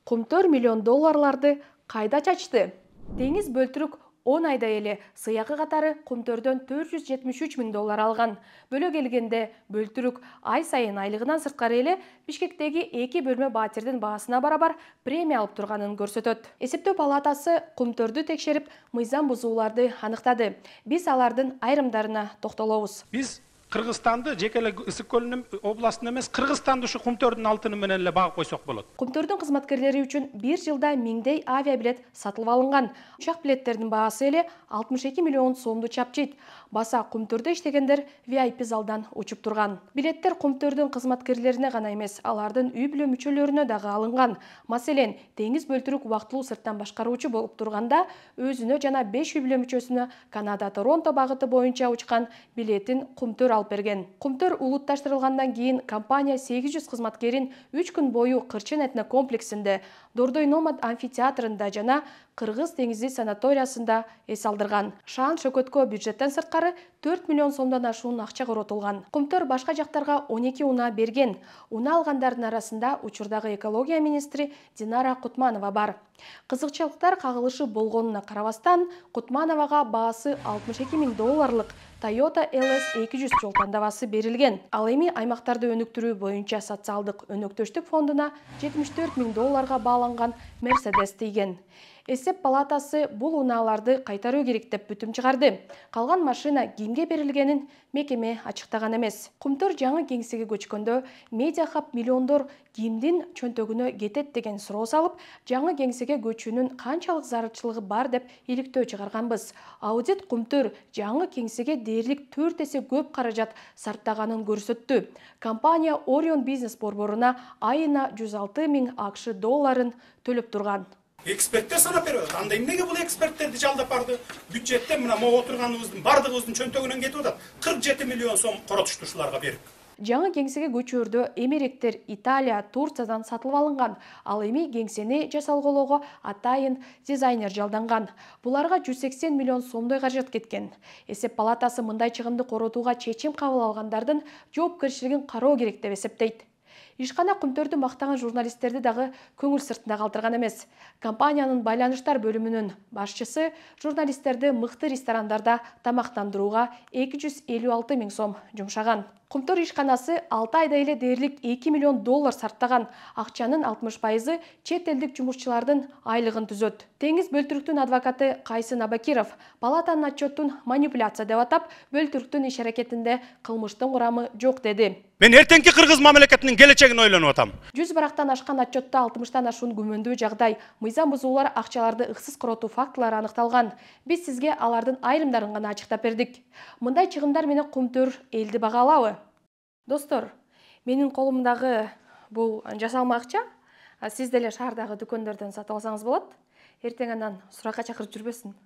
Кумтөр миллион долларларды кайда чачты? Деңиз бөлтүрүк 10 айда эле сыягы катары кумтөрдөн 473 миң доллар алган. Бөлө келгенде бөлтүрүк ай сайын айлыгынан сырткары эле Бишкектеги 2 бөлмө батирдин баасына барабар премия алып турганын көрсөтөт. Эсептөө палатасы кумтөрдү текшерип, мыйзам бузууларды аныктады. Биз алардын айрымдарына токтолобуз. Биз Кыргызстанды жеке эле Ысык көлүнүн областын эмес, Кыргызстанды ушу кумтөрдүн алтыны менен эле багып койсок болот. Кумтөрдүн кызматкерлери үчүн бир жылда миңдей авиабилет сатылып алынган. Учак билеттердин баасы эле 62 миллион сомду чапчыйт. Баса кумтөрдө иштегендер VIP залдан учуп турган. Билеттер кумтөрдүн кызматкерлерине гана эмес, алардын үй бүлө мүчөлөрүнө дагы алынган. Маселен, деңиз бөлтүрүк убактылуу сырттан башкаруучу болуп турганда, өзүнө жана 5 үй бүлө мүчөсүнө Канада-Торонто багыты боюнча учкан билетин кумтөр алып берген. Кумтөр улутташтырылгандан кийин компания 800 кызматкерин 3 күн бою Кырчын этно комплексинде, Дордой Номад амфитеатрында жана Кыргыз деңизи санаториясында эс алдырган. Шаан Шөкөткө бюджеттен сырткары 4 миллион сомдон ашуун акча коротулган. Кумтөр башка жактарга 12 унаа берген. Унаа алгандардын арасында учурдагы экология министри Динара Кутманова бар. Кызыкчылыктар кагылышы болгонуна карабастан, Кутмановага баасы 62 миң долларлык Toyota LS 200 жол тандабасы берилген. Ал эми аймактарды өнүктүрүү боюнча социалдык өнөктөштүк фондуна 74 миң долларга бааланган Mercedes тийген. Эсеп палатасы бул унааларды кайтаруу керек деп бүтүм чыгарды. Калган машина кимге берилгенин мекеме ачыктаган эмес. Кумтөр жаңы кеңсеге көчкөндө Media Hub миллиондор кимдин чөнтөгүнө кетет деген суроо салып, жаңы кеңсеге көчүүнүн канчалык зарылчылыгы бар деп иликтөө чыгарганбыз. Аудит Кумтөр жаңы кеңсеге дээрлик 4 эсе көп каражат сарптаганын көрсөттү. Компания Orion бизнес борборуна айына 106 миң АКШ долларын төлөп турган. Эксперттер санап берет. Анда эмнеге бул эксперттерди жалдап барды? Бюджеттен мына могу отурганыбыздын бардыгыбыздын чөнтөгүнөн кетип атат. 47 миллион сом коротушту ушуларга берип. Жаңы кеңсеге көчөрдө эмеректер Италия, Турциядан сатылып алынган. Ал эми кеңсени жасалголоого атайын дизайнер жалданган. Буларга 180 миллион сомдой каражат кеткен. Эсеп палатасы мындай чыгымды коротууга чечим кабыл алгандардын жоопкерчилигин кароо керек деп эсептейт. Ишкана Кумтөрдү мактаган журналисттерди дагы көңүл сыртында калтырган эмес. Компаниянын байланыштар бөлүмүнүн башчысы журналисттерди мыкты ресторандарда тамактандырууга 256 миң сом жумшаган. Кумтөр ишканасы 6 айда эле дээрлик 2 миллион доллар сарптаган. Акчанын 60% чет элдик жумушчулардын айлыгын түзөт. Деңиз бөлтүрүктүн адвокаты Кайсын Абакиров палатанын отчетун манипуляция деп атап, бөлтүрүктүн иш аракетинде кылмыштын курамы жок деди. Мен эртеңки кыргыз мамлекетинин келечегин ойлонуп атам. 100 барактан ашкан отчетто 60тан ашуун күмөндүү жагдай, мыйзам бузуулар, акчаларды ыксыз коротуу фактылары аныкталган. Биз сизге алардын айрымдарын гана ачыктап бердик. Мындай чыгымдар менен Кумтөр элди бага алабы? Достор, менин колумдагы бул жасалма акча, сиз деле шаардагы дүкөндөрдөн сатып алсаңыз болот. Эртең анан суракка чакырып жүрбөсүн.